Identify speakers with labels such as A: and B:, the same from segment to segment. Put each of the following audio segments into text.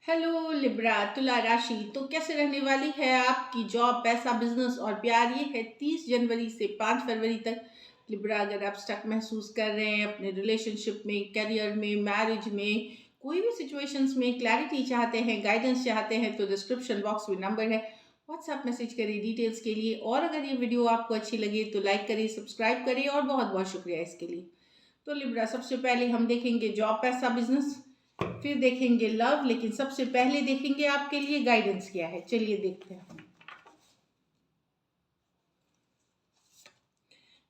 A: Hello Libra तुला राशि। तो कैसे रहने वाली है आपकी जॉब, पैसा, बिजनेस और प्यार? ये है 30 जनवरी से 5 फरवरी तक। लिब्रा, अगर आप स्टक महसूस कर रहे हैं अपने रिलेशनशिप में, करियर में, मैरिज में, कोई भी सिचुएशंस में क्लैरिटी चाहते हैं, गाइडेंस चाहते हैं, तो डिस्क्रिप्शन बॉक्स में नंबर है, व्हाट्सएप मैसेज करिए डिटेल्स के लिए। और अगर ये वीडियो आपको अच्छी लगे तो लाइक करिए, सब्सक्राइब करिए और बहुत बहुत शुक्रिया इसके लिए। तो लिब्रा, सबसे पहले हम देखेंगे जॉब, पैसा, बिजनेस, फिर देखेंगे लव, लेकिन सबसे पहले देखेंगे आपके लिए गाइडेंस क्या है। चलिए देखते हैं।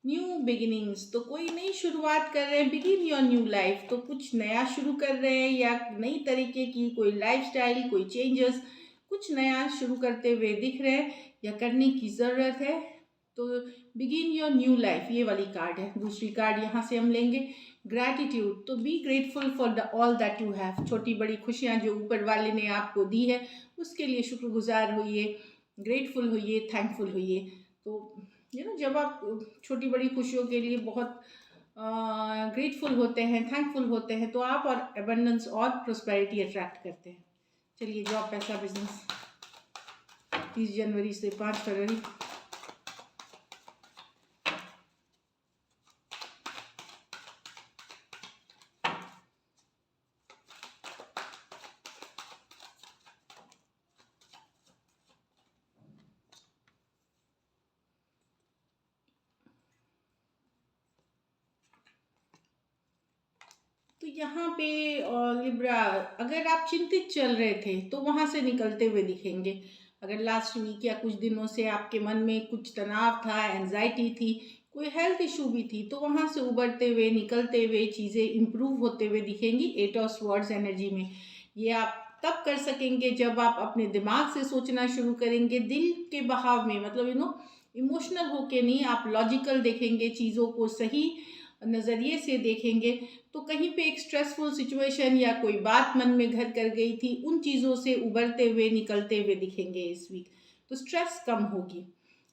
A: न्यू बिगिनिंग्स, तो कोई नई शुरुआत कर रहे हैं, बिगिन योर न्यू लाइफ। तो कुछ नया शुरू कर रहे हैं या नई तरीके की कोई लाइफस्टाइल, कोई चेंजेस, कुछ नया शुरू करते हुए दिख रहे हैं या करने की ज़रूरत है। तो बिगिन योर न्यू लाइफ ये वाली कार्ड है। दूसरी कार्ड यहाँ से हम लेंगे ग्रैटिट्यूड। तो be grateful for the all that you have. छोटी बड़ी खुशियाँ जो ऊपर वाले ने आपको दी है उसके लिए शुक्रगुजार होइए, ग्रेटफुल होइए, थैंकफुल होइए। तो जब आप छोटी बड़ी खुशियों के लिए बहुत ग्रेटफुल होते हैं, थैंकफुल होते हैं, तो आप और एबंडेंस और प्रोस्पेरिटी अट्रैक्ट करते हैं। चलिए जॉब, पैसा, बिजनेस 30 जनवरी से 5 फरवरी। तो यहाँ पे लिब्रा, अगर आप चिंतित चल रहे थे तो वहाँ से निकलते हुए दिखेंगे। अगर लास्ट वीक या कुछ दिनों से आपके मन में कुछ तनाव था, एंजाइटी थी, कोई हेल्थ इशू भी थी, तो वहाँ से उबरते हुए, निकलते हुए चीज़ें इम्प्रूव होते हुए दिखेंगी 8 ऑफ स्वॉर्ड्स एनर्जी में। ये आप तब कर सकेंगे जब आप अपने दिमाग से सोचना शुरू करेंगे, दिल के बहाव में, मतलब इमोशनल होके नहीं, आप लॉजिकल देखेंगे, चीज़ों को सही नज़रिए से देखेंगे। तो कहीं पे एक स्ट्रेसफुल सिचुएशन या कोई बात मन में घर कर गई थी, उन चीज़ों से उबरते हुए, निकलते हुए दिखेंगे इस वीक। तो स्ट्रेस कम होगी।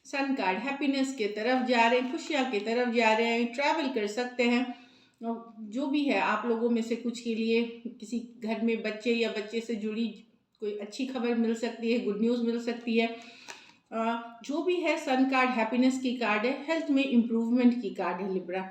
A: सन कार्ड, हैप्पीनेस के तरफ जा रहे हैं, खुशियाँ की तरफ जा रहे हैं, ट्रैवल कर सकते हैं। जो भी है, आप लोगों में से कुछ के लिए किसी घर में बच्चे या बच्चे से जुड़ी कोई अच्छी खबर मिल सकती है, गुड न्यूज़ मिल सकती है। जो भी है, सन कार्ड हैप्पीनेस की कार्ड है, हेल्थ में इम्प्रूवमेंट की कार्ड है लिब्रा।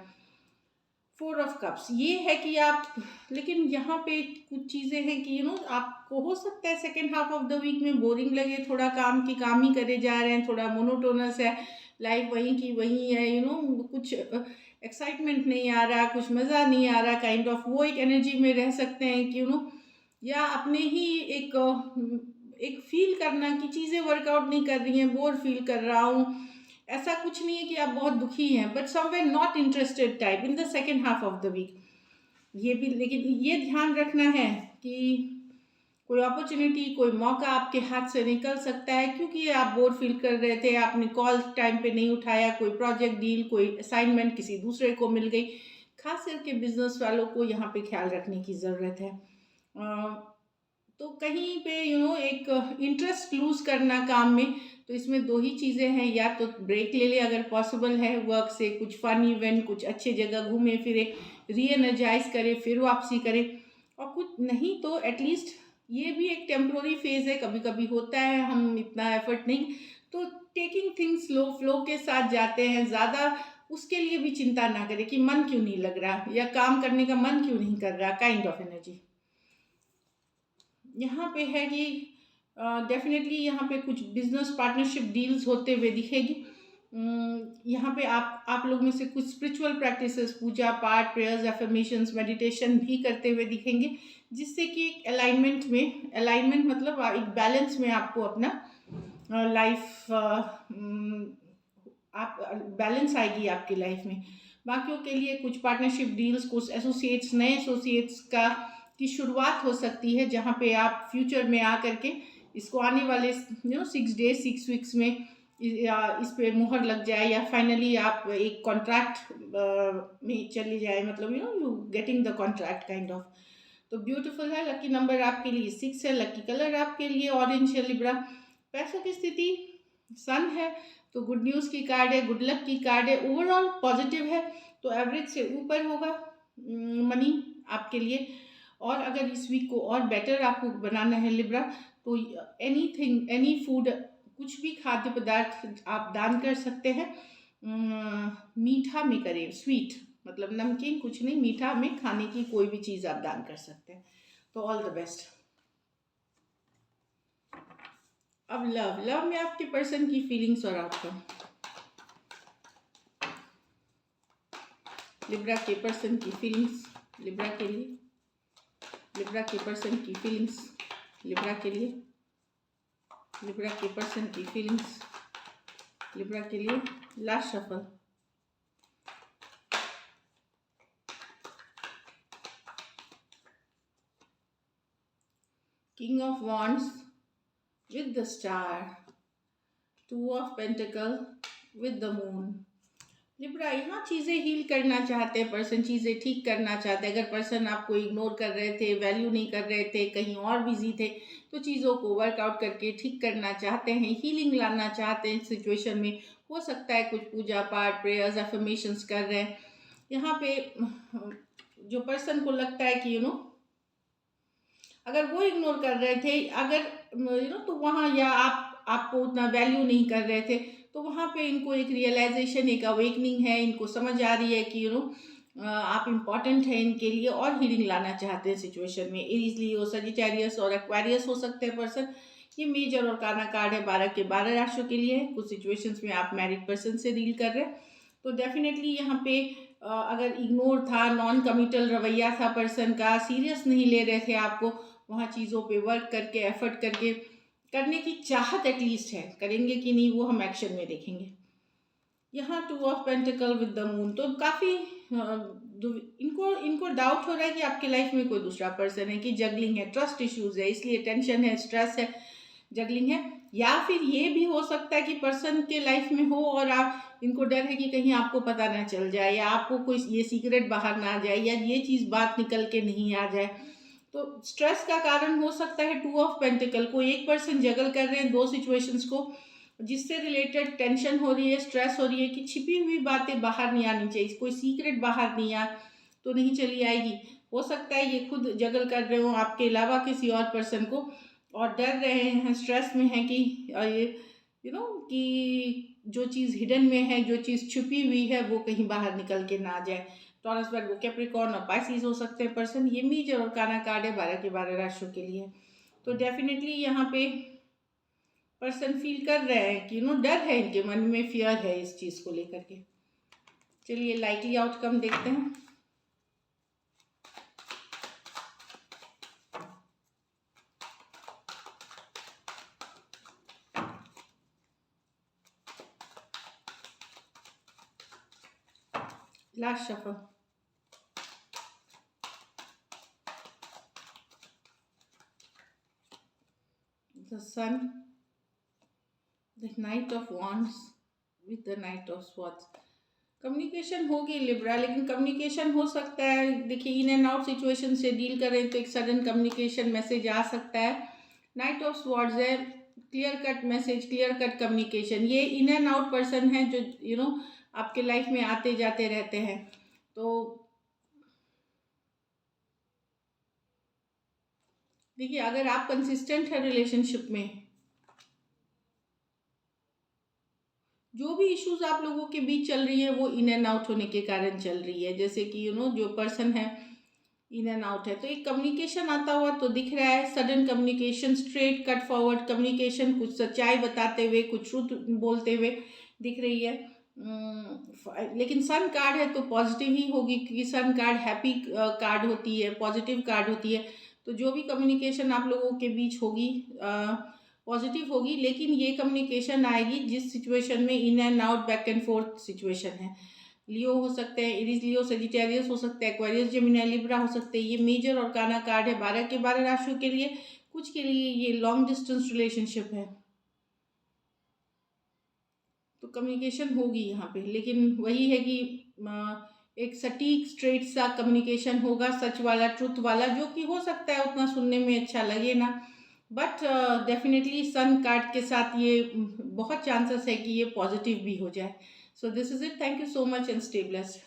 A: 4 ऑफ कप्स ये है कि आप, लेकिन यहाँ पे कुछ चीज़ें हैं कि आपको हो सकता है second half of the week में बोरिंग लगे, थोड़ा काम की काम ही करे जा रहे हैं, थोड़ा मोनोटोनस है लाइफ, वहीं की वहीं है, कुछ एक्साइटमेंट नहीं आ रहा, कुछ मज़ा नहीं आ रहा, काइंड ऑफ वो एक एनर्जी में रह सकते हैं कि या अपने ही एक फील करना कि चीज़ें वर्कआउट नहीं कर रही हैं, बोर फील कर रहा हूँ। ऐसा कुछ नहीं है कि आप बहुत दुखी हैं, but somewhere not interested type in the second half of the week. ये भी, लेकिन ये ध्यान रखना है कि कोई अपॉर्चुनिटी, कोई मौका आपके हाथ से निकल सकता है, क्योंकि आप बोर फील कर रहे थे, आपने कॉल टाइम पे नहीं उठाया, कोई प्रोजेक्ट डील, कोई असाइनमेंट किसी दूसरे को मिल गई। खास करके बिजनेस वालों को यहाँ पे ख्याल रखने की ज़रूरत है। तो कहीं पे एक इंटरेस्ट लूज करना काम में। तो इसमें दो ही चीज़ें हैं, या तो ब्रेक ले ले अगर पॉसिबल है वर्क से, कुछ फन इवेंट, कुछ अच्छे जगह घूमे फिरे, री एनर्जाइज करे, फिर वापसी करे। और कुछ नहीं तो एटलीस्ट ये भी एक टेम्प्रोरी फेज है, कभी कभी होता है, हम इतना एफर्ट नहीं, तो टेकिंग थिंग्स स्लो, फ्लो के साथ जाते हैं। ज़्यादा उसके लिए भी चिंता ना करें कि मन क्यों नहीं लग रहा या काम करने का मन क्यों नहीं कर रहा, काइंड ऑफ एनर्जी यहाँ पे है कि डेफिनेटली यहाँ पे कुछ बिजनेस पार्टनरशिप डील्स होते हुए दिखेगी। यहाँ पे आप लोग में से कुछ स्पिरिचुअल प्रैक्टिसेस, पूजा पाठ, प्रेयर्स, एफर्मेशंस, मेडिटेशन भी करते हुए दिखेंगे, जिससे कि एक अलाइनमेंट मतलब एक बैलेंस में आपको अपना लाइफ, आप बैलेंस आएगी आपकी लाइफ में। बाकियों के लिए कुछ पार्टनरशिप डील्स, कुछ एसोसिएट्स, नए एसोसिएट्स की शुरुआत हो सकती है, जहाँ पे आप फ्यूचर में आ करके इसको आने वाले 6 डेज 6 वीक्स में इस पे मुहर लग जाए, या फाइनली आप एक कॉन्ट्रैक्ट में चले जाए, मतलब you getting the contract kind of. तो ब्यूटीफुल है। लकी नंबर आपके लिए 6 है। लकी कलर आपके लिए ऑरेंज है लिब्रा। पैसों की स्थिति सन है, तो गुड न्यूज़ की कार्ड है, गुड लक की कार्ड है, ओवरऑल पॉजिटिव है, तो एवरेज से ऊपर होगा मनी आपके लिए। और अगर इस वीक को और बेटर आपको बनाना है लिब्रा, तो एनीथिंग, एनी फूड, कुछ भी खाद्य पदार्थ आप दान कर सकते हैं। मीठा में करें, स्वीट मतलब नमकीन कुछ नहीं, मीठा में खाने की कोई भी चीज़ आप दान कर सकते हैं। तो ऑल द बेस्ट। अब लव, लव में आपके पर्सन की फीलिंग्स और आउटकम। लिब्रा के पर्सन की फीलिंग्स लिब्रा के लिए, लिब्रा के पर्सन की फीलिंग्स लिब्रा के लिए, लिब्रा के पर्सन की फीलिंग्स लिब्रा के लिए। Last shuffle. King of wands with the star, two of pentacle with the moon। Libra, यहाँ चीज़ें हील करना चाहते हैं पर्सन, चीज़ें ठीक करना चाहते हैं। अगर पर्सन आपको इग्नोर कर रहे थे, वैल्यू नहीं कर रहे थे, कहीं और बिजी थे, तो चीज़ों को वर्कआउट करके ठीक करना चाहते हैं, हीलिंग लाना चाहते हैं सिचुएशन में। हो सकता है कुछ पूजा पाठ, प्रेयर्स, अफर्मेशंस कर रहे हैं। यहाँ पे जो पर्सन को लगता है कि अगर वो इग्नोर कर रहे थे, अगर तो वहाँ, या आपको उतना वैल्यू नहीं कर रहे थे, तो वहाँ पे इनको एक रियलाइजेशन, एक अवेकनिंग है, इनको समझ आ रही है कि आप इम्पॉर्टेंट हैं इनके लिए, और हीलिंग लाना चाहते हैं सिचुएशन में। एरीज, लियो, सजिटेरियस और एक्वेरियस हो सकते हैं पर्सन। ये मेजर और काना कार्ड है 12 के 12 राशियों के लिए। कुछ सिचुएशंस में आप मैरिड पर्सन से डील कर रहे हैं, तो डेफिनेटली यहाँ पे अगर इग्नोर था, नॉन कमिटल रवैया था पर्सन का, सीरियस नहीं ले रहे थे आपको, वहाँ चीज़ों पे वर्क करके, एफर्ट करके करने की चाहत एटलीस्ट है। करेंगे कि नहीं वो हम एक्शन में देखेंगे। यहाँ two of pentacle with the moon, तो काफ़ी इनको डाउट हो रहा है कि आपके लाइफ में कोई दूसरा पर्सन है, कि जगलिंग है, ट्रस्ट इश्यूज है, इसलिए टेंशन है, स्ट्रेस है, जगलिंग है। या फिर ये भी हो सकता है कि पर्सन के लाइफ में हो और आप इनको डर है कि कहीं आपको पता ना चल जाए, या आपको कोई ये सीक्रेट बाहर ना आ जाए, या ये चीज़ बात निकल के नहीं आ जाए, तो स्ट्रेस का कारण हो सकता है। टू ऑफ पेंटिकल, कोई एक पर्सन जगल कर रहे हैं दो सिचुएशंस को, जिससे रिलेटेड टेंशन हो रही है, स्ट्रेस हो रही है, कि छिपी हुई बातें बाहर नहीं आनी चाहिए, कोई सीक्रेट बाहर नहीं आ तो नहीं चली आएगी। हो सकता है ये खुद जगल कर रहे हो आपके अलावा किसी और पर्सन को, और डर रहे हैं, स्ट्रेस में हैं कि ये कि जो चीज़ हिडन में है, जो चीज़ छुपी हुई है, वो कहीं बाहर निकल के ना आ जाए। टॉरस, वर्गो, कैप्रिकॉर्न और पाइसिस हो सकते हैं पर्सन। ये मेजर और काना कार्ड है 12 के 12 राशियों के लिए। तो डेफिनेटली यहाँ पे पर्सन फील कर रहे हैं कि डर है, इनके मन में फियर है इस चीज़ को लेकर के। चलिए लाइकली आउटकम देखते हैं। Last shuffle. The sun, the knight of wands with the knight of swords। Communication होगी लिब्रा, लेकिन कम्युनिकेशन हो सकता है, देखिए इन एंड आउट सिचुएशन से डील करें तो एक सडन कम्युनिकेशन मैसेज आ सकता है। नाइट ऑफ स्वॉर्ड्स है, clear cut message, clear cut communication. ये इन एंड आउट पर्सन है जो आपके लाइफ में आते जाते रहते हैं। तो देखिए, अगर आप कंसिस्टेंट है रिलेशनशिप में, जो भी इश्यूज आप लोगों के बीच चल रही है वो इन एंड आउट होने के कारण चल रही है। जैसे कि जो पर्सन है इन एंड आउट है, तो एक कम्युनिकेशन आता हुआ तो दिख रहा है, sudden communication, straight cut forward communication, कुछ सच्चाई बताते हुए, कुछ ट्रूथ बोलते हुए दिख रही है। लेकिन सन कार्ड है तो पॉजिटिव ही होगी, क्योंकि सन कार्ड हैप्पी कार्ड होती है, पॉजिटिव कार्ड होती है। तो जो भी कम्युनिकेशन आप लोगों के बीच होगी पॉजिटिव होगी, लेकिन ये कम्युनिकेशन आएगी जिस सिचुएशन में in and out, back and fourth situation है। लियो हो सकते हैं, एरीज, लियो, सजिटेरियस हो सकते हैं, एक्वेरियस, जेमिनी, लिब्रा हो सकते हैं। ये मेजर और काना कार्ड है 12 के 12 राशियों के लिए। कुछ के लिए ये लॉन्ग डिस्टेंस रिलेशनशिप है, तो कम्युनिकेशन होगी यहाँ पे, लेकिन वही है कि एक सटीक स्ट्रेट सा कम्युनिकेशन होगा, सच वाला, ट्रुथ वाला, जो कि हो सकता है उतना सुनने में अच्छा लगे ना, बट डेफिनेटली सन कार्ड के साथ ये बहुत चांसेस है कि ये पॉजिटिव भी हो जाए। So this is it, thank you so much and stay blessed.